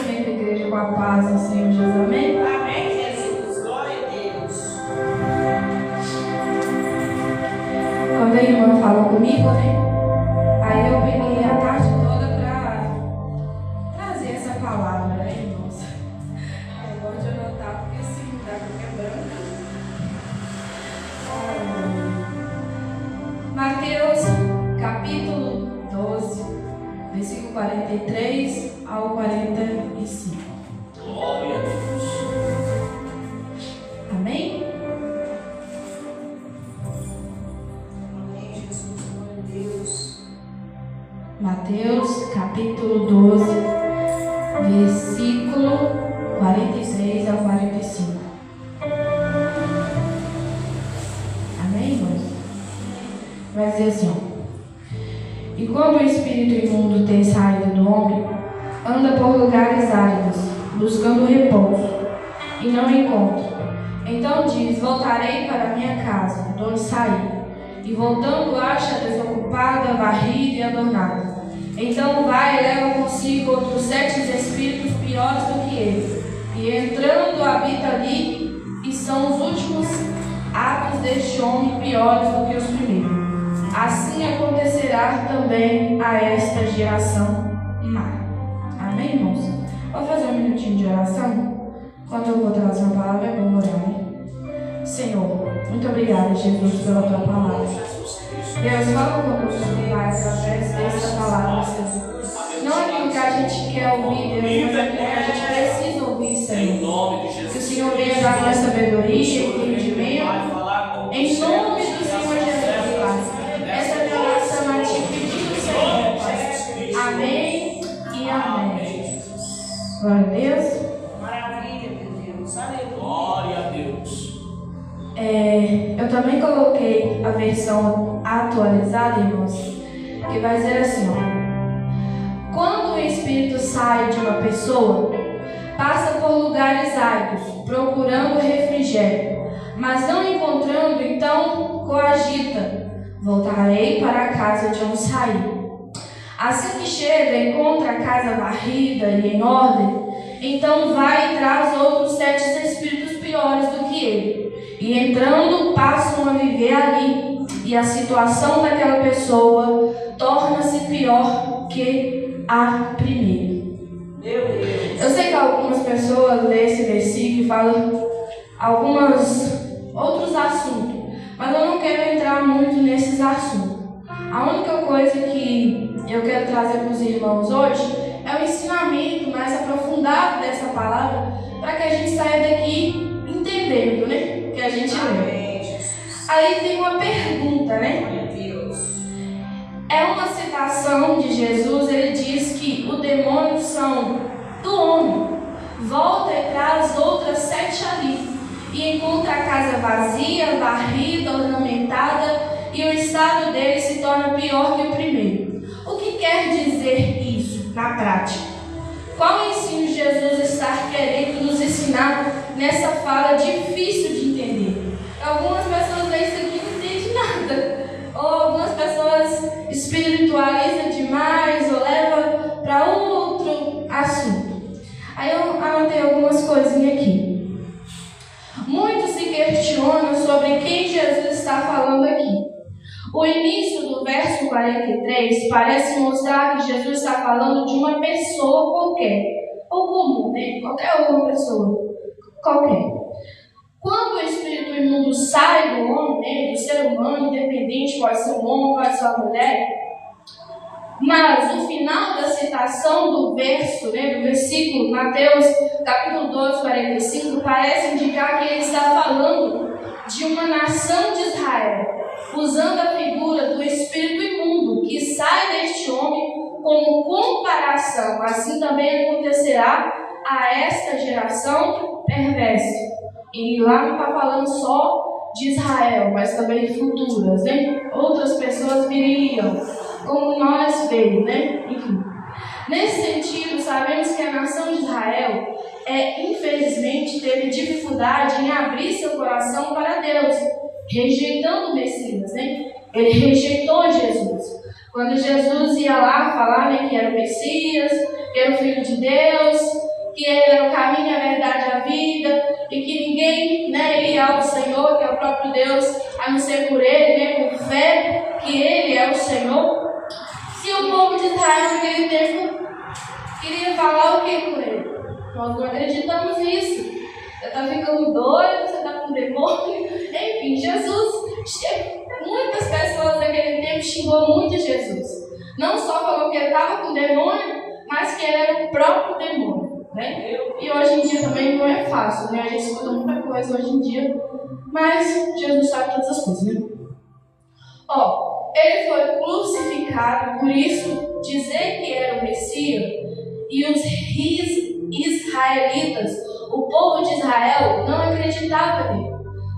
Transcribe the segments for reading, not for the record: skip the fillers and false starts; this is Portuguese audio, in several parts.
cumprimento a igreja com a paz do Senhor Jesus, amém? Amém, Jesus. Glória a Deus. Quando a irmã falou comigo, né? Aí eu peguei a tarde toda para trazer essa palavra, né, irmãos? É bom de anotar, porque se mudar qualquer branco. Mateus, capítulo 12, versículo 43 ao 45. Glória a Deus. Amém? Amém, Jesus. Glória a Deus. Mateus, capítulo 12, versículo 43 ao 45. Amém, irmãos? Vai dizer assim, ó. E quando o espírito imundo tem saído do homem, anda por lugares áridos, buscando repouso, e não encontra. Então diz: voltarei para minha casa, de onde saí. E voltando acha desocupada, varrida e adornada. Então vai e leva consigo outros 7 espíritos piores do que ele. E entrando habita ali, e são os últimos atos deste homem piores do que os primeiros. Assim acontecerá também a esta geração má. Amém, irmãos? Vamos fazer um minutinho de oração? Enquanto eu vou trazer uma palavra, é bom orar, né? Senhor, muito obrigada, Jesus, pela tua palavra. Deus, fala conosco, Pai, através dessa palavra, Senhor. Não é aquilo que a gente quer ouvir, Deus, mas é aquilo que a gente precisa ouvir, Senhor. Que o Senhor venha dar mais sabedoria, entendimento. Em nome do Senhor Jesus, Pai. Essa é a minha oração a ti, pedindo, Senhor, Pai. Amém e amém. Glória a Deus. Maravilha, meu Deus. Aleluia. Glória a Deus. Eu também coloquei a versão atualizada, irmãos, que vai dizer assim, ó. Quando o espírito sai de uma pessoa, passa por lugares áridos, procurando refrigério, mas não encontrando, então coagita: voltarei para a casa de onde saí. Assim que chega, encontra a casa varrida e em ordem, então vai e traz outros 7 espíritos piores do que ele. E entrando, passam a viver ali, e a situação daquela pessoa torna-se pior que a primeira. Meu Deus. Eu sei que algumas pessoas lêem esse versículo e falam alguns outros assuntos, mas eu não quero entrar muito nesses assuntos. A única coisa que eu quero trazer para os irmãos hoje é o ensinamento mais aprofundado dessa palavra, para que a gente saia daqui entendendo, né? Que a gente lê. Aí tem uma pergunta, né? É uma citação de Jesus. Ele diz que os demônios são do homem. Volta e traz outras 7 ali, e encontra a casa vazia, varrida, ornamentada, e o estado dele se torna pior que o primeiro. O que quer dizer isso na prática? Qual ensino Jesus está querendo nos ensinar nessa fala difícil de entender? Algumas pessoas leem isso aqui e não entendem nada. Ou algumas pessoas espiritualizam demais ou levam para outro assunto. Aí eu anotei algumas coisinhas aqui. Muitos se questionam sobre quem Jesus está falando aqui. O início do verso 43 parece mostrar que Jesus está falando de uma pessoa qualquer, ou comum, né? Qualquer uma pessoa, qualquer. Quando o espírito imundo sai do homem, né, do ser humano, independente, pode ser um homem, pode ser uma mulher, mas o final da citação do verso, né, do versículo, Mateus capítulo 12, 45, parece indicar que ele está falando de uma nação de Israel, usando a figura do espírito imundo que sai deste homem como comparação. Assim também acontecerá a esta geração perversa. E lá não está falando só de Israel, mas também futuras, né? Outras pessoas viriam, como nós veio, né? Enfim. Nesse sentido, sabemos que a nação de Israel, infelizmente, teve dificuldade em abrir seu coração para Deus, rejeitando o Messias, né? Ele rejeitou Jesus. Quando Jesus ia lá falar, né, que era o Messias, que era o Filho de Deus, que Ele é o caminho, a verdade e a vida, e que ninguém, né, iria ao Senhor, que é o próprio Deus, a não ser por Ele, né, por fé, que Ele é o Senhor. Se o povo de Israel naquele tempo queria falar o que com Ele? Nós não acreditamos nisso. Você está ficando doido, você está com demônio. Enfim, Jesus, muitas pessoas naquele tempo xingou muito Jesus. Não só falou que ele estava com demônio, mas que ele era o próprio demônio, né? E hoje em dia também não é fácil, né? A gente escuta muita coisa hoje em dia, mas Jesus sabe todas as coisas, né? Ele foi crucificado, por isso dizer que era o Messias, e os israelitas, o povo de Israel, não acreditava nele.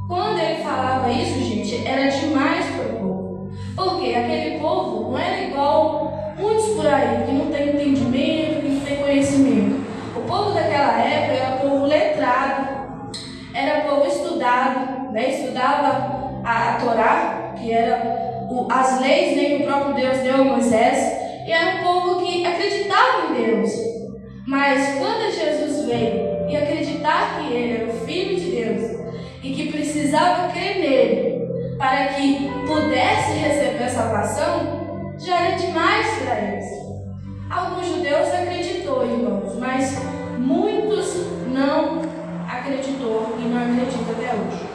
Quando ele falava isso, gente, era demais para o povo. Porque aquele povo não era igual muitos por aí, que não tem entendimento, que não tem conhecimento. O povo daquela época era povo letrado, era povo estudado, né? Estudava a Torá, que era as leis, né, que o próprio Deus deu a Moisés, e era um povo que acreditava em Deus. Mas quando Jesus veio e acreditar que Ele era o Filho de Deus e que precisava crer nele para que pudesse receber a salvação, já era demais para eles. Alguns judeus acreditou, irmãos, mas muitos não acreditou e não acreditam até hoje.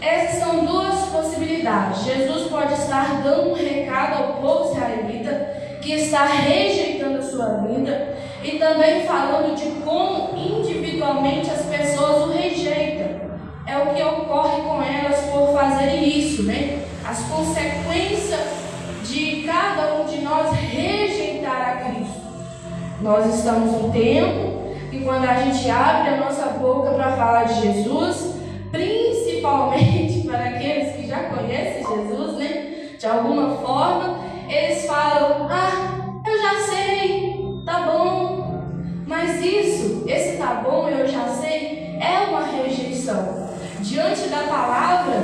Essas são duas possibilidades. Jesus pode estar dando um recado ao povo israelita que está rejeitando a sua vida e também falando de como individualmente as pessoas o rejeitam. É o que ocorre com elas por fazerem isso, né? As consequências de cada um de nós rejeitar a Cristo. Nós estamos no tempo e quando a gente abre a nossa boca para falar de Jesus, principalmente para aqueles que já conhecem Jesus, né? De alguma forma, eles falam: eu já sei, tá bom. Mas esse tá bom, eu já sei, é uma rejeição. Diante da palavra,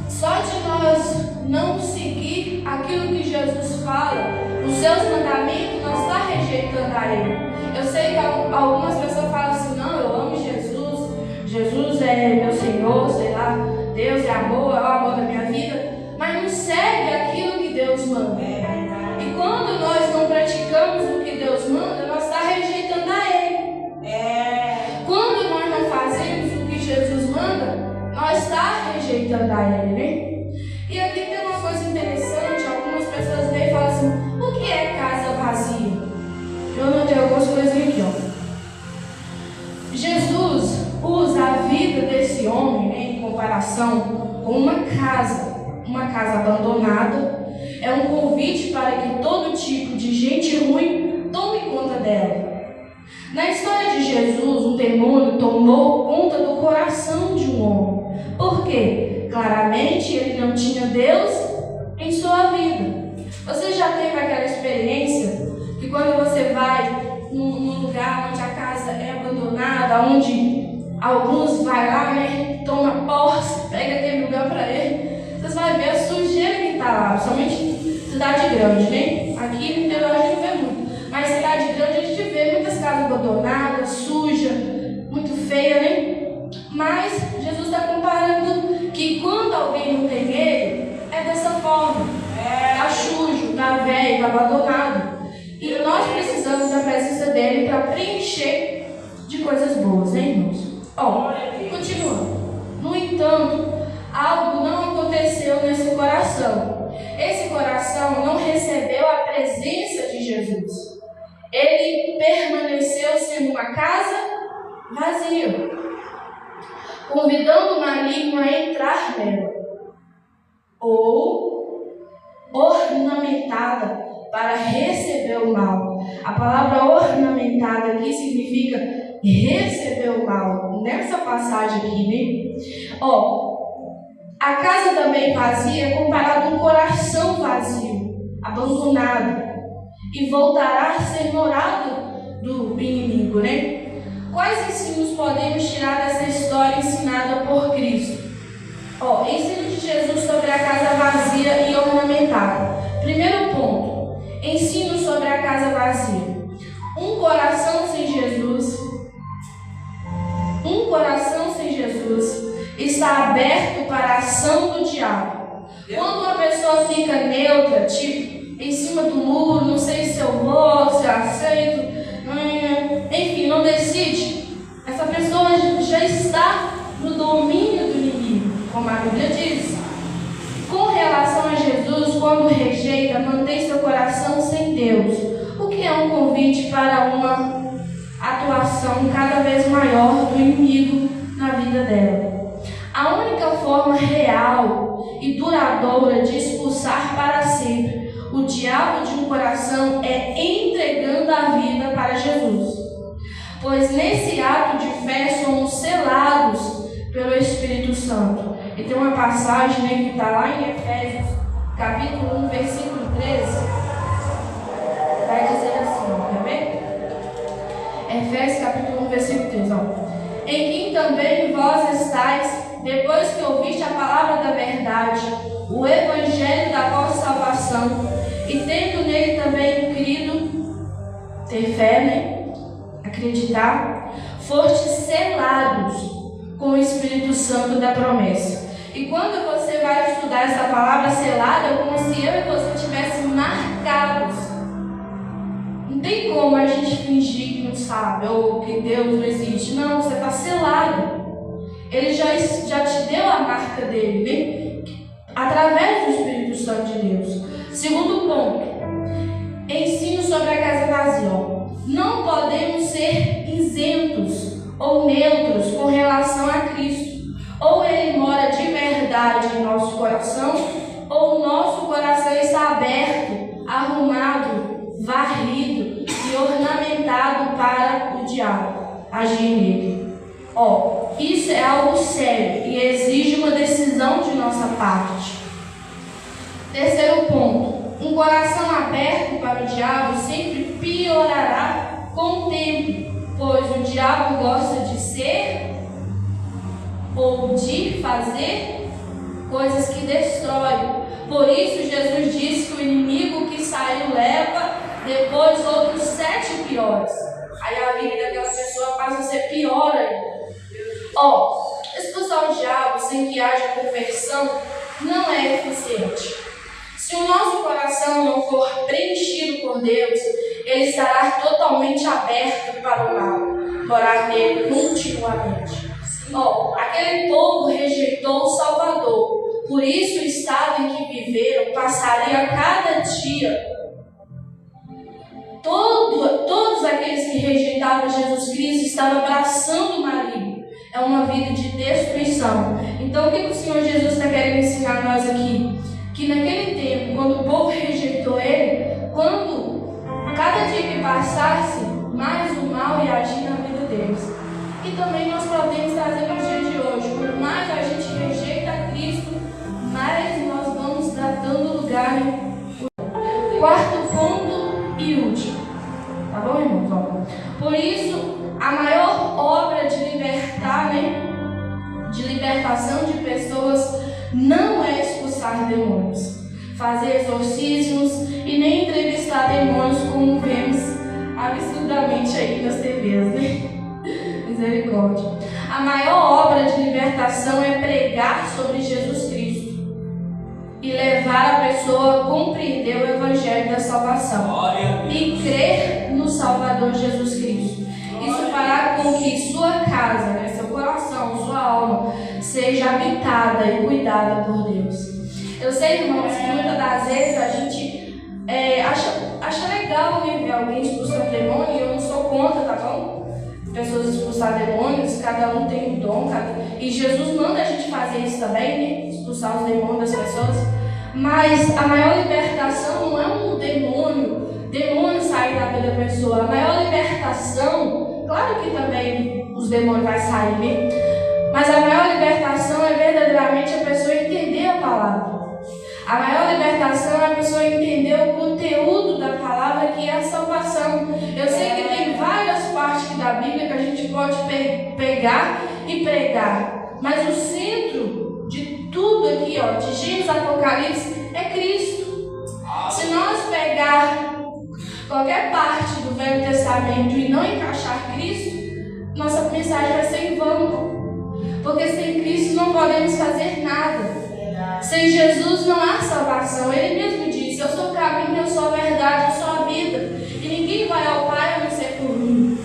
só de nós não seguir aquilo que Jesus fala, os seus mandamentos, nós está rejeitando a Ele. Eu sei que algumas pessoas falam assim: não, eu amo Jesus, Jesus é meu Senhor, sei lá, Deus é amor, é o amor da minha vida, mas não segue aquilo que Deus manda. E quando nós não praticamos o que Deus manda, nós está rejeitando a Ele. Quando nós não fazemos o que Jesus manda, nós está rejeitando a Ele, né? E aqui tem uma coisa interessante, algumas pessoas vêm e falam assim: o que é casa vazia? Eu notei algumas coisas aqui, Jesus usa a vida desse homem, né, em comparação com uma casa abandonada. É um convite para que todo tipo de gente ruim tome conta dela. Na história de Jesus, um demônio tomou conta do coração de um homem. Por quê? Claramente ele não tinha Deus em sua vida. Você já teve aquela experiência que quando você vai num lugar onde a casa é abandonada, onde alguns vai lá, né, toma posse, pega aquele lugar para ele, vocês vão ver a sujeira que está lá, somente cidade grande, né? Aqui no interior a gente vê muito, mas cidade grande a gente vê muitas casas abandonadas, suja, muito feia, né? Mas Jesus está comparando que quando alguém não tem Ele, é dessa forma, está sujo, está velho, está abandonado. E nós precisamos da presença dele para preencher de coisas boas, né, irmãos? Continuando. No entanto, algo não aconteceu nesse coração. Esse coração não recebeu a presença de Jesus. Ele permaneceu sendo uma casa vazia, convidando o maligno a entrar nela, ou ornamentada para receber o mal. A palavra ornamentada aqui significa receber o mal. Nessa passagem aqui, né? A casa também vazia é comparada a um coração vazio, abandonado, e voltará a ser morada do inimigo, né? Quais ensinos podemos tirar dessa história ensinada por Cristo? Ensino de Jesus sobre a casa vazia e ornamentada. Primeiro ponto, ensino sobre a casa vazia. Um coração sem Jesus está aberto para a ação do diabo. Quando uma pessoa fica neutra, tipo, em cima do muro, não sei se eu vou, se eu aceito, enfim, não decide, essa pessoa já está no domínio do inimigo, como a Bíblia diz. Com relação a Jesus, quando rejeita, mantém seu coração sem Deus, o que é um convite para uma atuação cada vez maior do inimigo na vida dela. A única forma real e duradoura de expulsar para sempre o diabo de um coração é entregando a vida para Jesus. Pois nesse ato de fé somos selados pelo Espírito Santo. E tem uma passagem, né, que está lá em Efésios, capítulo 1, versículo 13. Vai dizer assim, ó, quer ver? Efésios capítulo 1, versículo 13, ó. Em quem também vós estáis, depois que ouviste a palavra da verdade, o evangelho da vossa salvação, e tendo nele também crido, ter fé, né? Acreditar, fostes selados com o Espírito Santo da promessa. E quando você vai estudar essa palavra selada, é como se eu e você estivéssemos marcados. Não tem como a gente fingir que não sabe, ou que Deus não existe. Não, você está selado. Ele já te deu a marca dele, né? Através do Espírito Santo de Deus. Segundo ponto, ensino sobre a casa vazia. Não podemos ser isentos ou neutros com relação a Cristo. Ou Ele mora de verdade em nosso coração, ou nosso coração está aberto, arrumado, varrido e ornamentado para o diabo agir nele. Isso é algo sério e exige uma decisão de nossa parte. Terceiro ponto, um coração aberto para o diabo sempre piorará com o tempo, pois o diabo gosta de ser ou de fazer coisas que destroem. Por isso Jesus disse que o inimigo que saiu leva depois outros 7 piores. Aí a vida daquela pessoa passa a ser pior ainda. Expulsar o diabo sem que haja conversão não é eficiente. Se o nosso coração não for preenchido por Deus, ele estará totalmente aberto para o mal, morar nele continuamente. Aquele povo rejeitou o Salvador, por isso o estado em que viveram passaria a cada dia. Todos aqueles que rejeitavam Jesus Cristo estavam abraçando o maligno. É uma vida de destruição. Então o que o Senhor Jesus está querendo ensinar a nós aqui? Que naquele tempo, quando o povo rejeitou Ele, quando cada dia que passasse, mais o mal ia agir na vida deles. E também nós podemos trazer nos dias de hoje. Quanto mais a gente rejeita Cristo, mais nós vamos dando lugar. Quarto ponto e último. Tá bom, irmãos? Por isso, a maior obra de libertação de pessoas não é expulsar demônios, fazer exorcismos e nem entrevistar demônios como vemos absurdamente aí nas TVs, né? Misericórdia. A maior obra de libertação é pregar sobre Jesus Cristo e levar a pessoa a compreender o Evangelho da salvação e crer no Salvador Jesus Cristo. Isso fará com que sua casa, né, seu coração, sua alma, seja habitada e cuidada por Deus. Eu sei, irmãos, que muitas das vezes a gente acha legal, né, ver alguém expulsando demônio, e eu não sou contra, tá bom? Pessoas expulsar demônios, cada um tem um dom, e Jesus manda a gente fazer isso também, né? Expulsar os demônios das pessoas. Mas a maior libertação não é um demônio sair da vida da pessoa. A maior libertação, claro que também os demônios vão sair, né? Mas a maior libertação é verdadeiramente a pessoa entender a palavra. A maior libertação é a pessoa entender o conteúdo da palavra, que é a salvação. Eu sei que tem várias partes da Bíblia que a gente pode pegar e pregar, mas o centro de tudo aqui, de Gênesis, Apocalipse, é Cristo. Se nós qualquer parte do Velho Testamento e não encaixar Cristo, nossa mensagem vai ser em vão. Porque sem Cristo não podemos fazer nada. Sem Jesus não há salvação. Ele mesmo disse: eu sou o caminho, eu sou a verdade, eu sou a vida. E ninguém vai ao Pai a não ser por mim.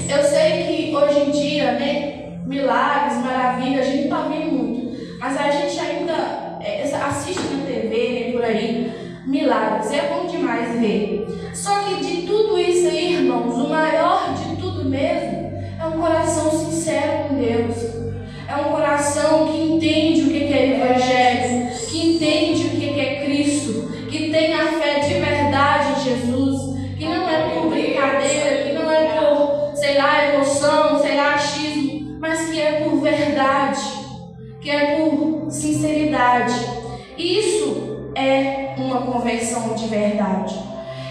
Eu sei que hoje em dia, né, milagres, maravilhas, a gente não está vendo muito. Mas a gente ainda assiste na TV, né, por aí, milagres. É bom demais ver. Só que de tudo isso aí, irmãos, o maior de tudo mesmo é um coração sincero com Deus. É um coração que entende o que é Evangelho, que entende o que é Cristo, que tem a fé de verdade em Jesus, que não é por brincadeira, que não é por, sei lá, emoção, sei lá, achismo, mas que é por verdade, que é por sinceridade. Isso é uma conversão de verdade.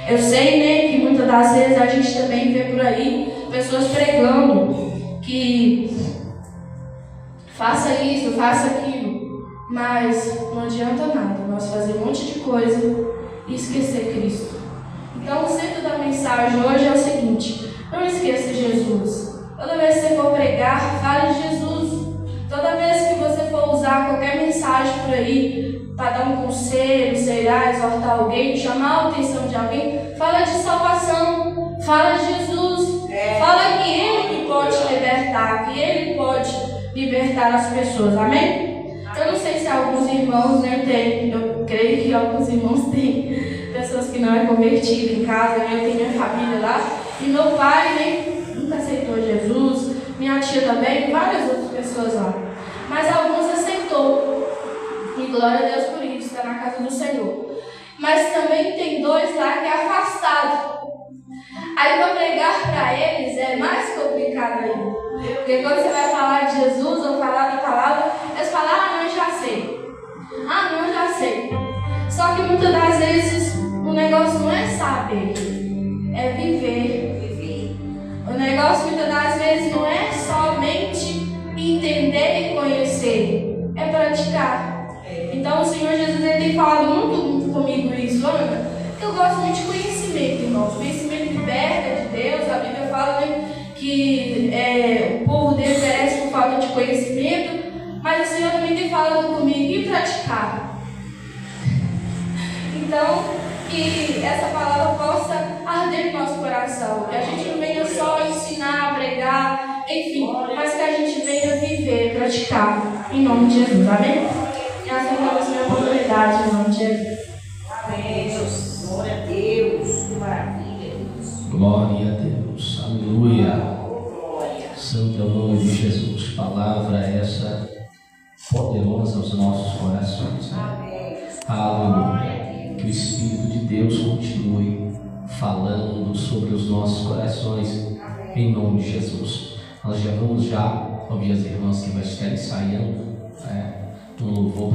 Eu sei, né, que muitas das vezes a gente também vê por aí pessoas pregando que faça isso, faça aquilo, mas não adianta nada nós fazer um monte de coisa e esquecer Cristo. Então o centro da mensagem hoje é o seguinte: não esqueça Jesus. Toda vez que você for pregar, fale de Jesus. Toda vez que você for usar qualquer mensagem por aí para dar um conselho, sei lá, exortar alguém, chamar a atenção de alguém, fala de salvação, fala de Jesus, fala que Ele que pode te libertar, que Ele pode libertar as pessoas, amém? Eu não sei se alguns irmãos, né, tem, eu creio que alguns irmãos têm pessoas que não é convertida em casa, né? Eu tenho minha família lá, e meu pai, né, nunca aceitou Jesus, minha tia também, várias outras pessoas lá, mas alguns aceitou, e glória a Deus por isso, está na casa do Senhor. Mas também tem dois lá que é afastado. Aí para pregar para eles é mais complicado ainda. Porque quando você vai falar de Jesus ou falar da palavra, eles falam: ah, não, eu já sei. Ah, não, eu já sei. Só que muitas das vezes o negócio não é saber, é viver. O negócio muitas das vezes não é somente entender e conhecer, é praticar. Então o Senhor Jesus ele tem falado muito comigo isso, Ana, que eu gosto muito de conhecimento, irmãos. Conhecimento liberta de Deus. A Bíblia fala, né, que o povo dele perece por falta de conhecimento, mas o Senhor também tem falado comigo e praticar. Então, que essa palavra possa arder no nosso coração, que a gente não venha só ensinar, pregar, enfim, mas que a gente venha viver, praticar, em nome de Jesus, amém? E assim damos minha oportunidade, em nome de Jesus. Amém. Glória a Deus, que maravilha. Glória a Deus, aleluia. Glória. Santo é o nome de Jesus. Palavra essa poderosa aos nossos corações. Amém. Aleluia. Que o Espírito de Deus continue falando sobre os nossos corações, em nome de Jesus. Nós já vamos ouvir as irmãs que vai estar ensaiando um louvor.